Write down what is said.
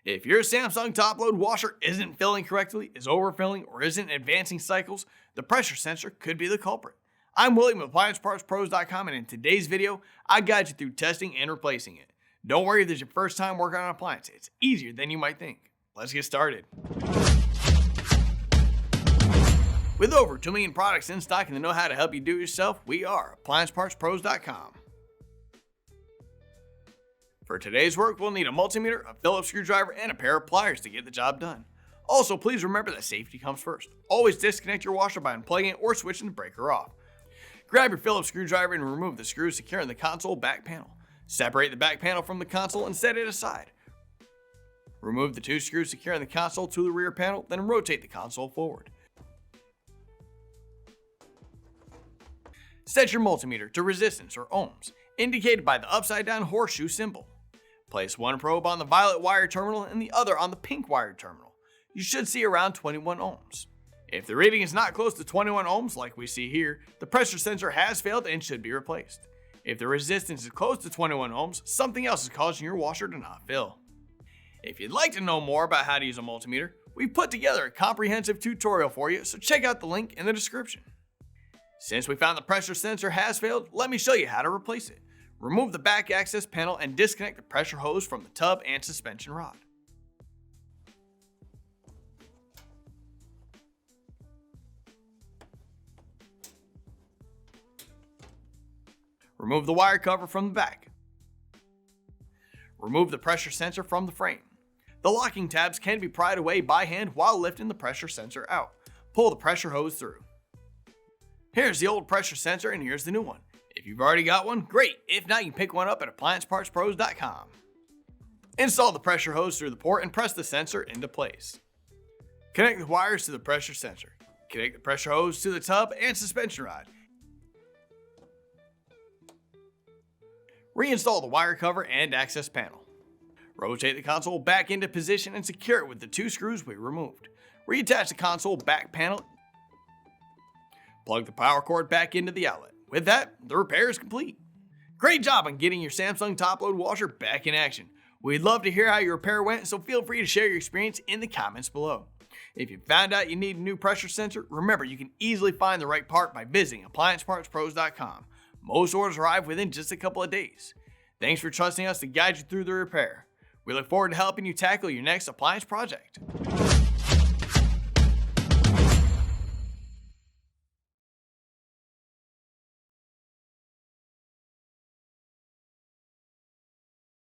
If your Samsung top-load washer isn't filling correctly, is overfilling, or isn't advancing cycles, the pressure sensor could be the culprit. I'm William with AppliancePartsPros.com, and in today's video, I guide you through testing and replacing it. Don't worry if this is your first time working on an appliance. It's easier than you might think. Let's get started. With over 2 million products in stock and the know-how to help you do it yourself, we are AppliancePartsPros.com. For today's work, we'll need a multimeter, a Phillips screwdriver, and a pair of pliers to get the job done. Also, please remember that safety comes first. Always disconnect your washer by unplugging it or switching the breaker off. Grab your Phillips screwdriver and remove the screws securing the console back panel. Separate the back panel from the console and set it aside. Remove the 2 screws securing the console to the rear panel, then rotate the console forward. Set your multimeter to resistance or ohms, indicated by the upside down horseshoe symbol. Place one probe on the violet wire terminal and the other on the pink wire terminal. You should see around 21 ohms. If the reading is not close to 21 ohms like we see here, the pressure sensor has failed and should be replaced. If the resistance is close to 21 ohms, something else is causing your washer to not fill. If you'd like to know more about how to use a multimeter, we've put together a comprehensive tutorial for you, so check out the link in the description. Since we found the pressure sensor has failed, let me show you how to replace it. Remove the back access panel and disconnect the pressure hose from the tub and suspension rod. Remove the wire cover from the back. Remove the pressure sensor from the frame. The locking tabs can be pried away by hand while lifting the pressure sensor out. Pull the pressure hose through. Here's the old pressure sensor and here's the new one. If you've already got one, great. If not, you can pick one up at AppliancePartsPros.com. Install the pressure hose through the port and press the sensor into place. Connect the wires to the pressure sensor. Connect the pressure hose to the tub and suspension rod. Reinstall the wire cover and access panel. Rotate the console back into position and secure it with the 2 screws we removed. Reattach the console back panel. Plug the power cord back into the outlet. With that, the repair is complete. Great job on getting your Samsung top-load washer back in action. We'd love to hear how your repair went, so feel free to share your experience in the comments below. If you found out you need a new pressure sensor, remember you can easily find the right part by visiting AppliancePartsPros.com. Most orders arrive within just a couple of days. Thanks for trusting us to guide you through the repair. We look forward to helping you tackle your next appliance project.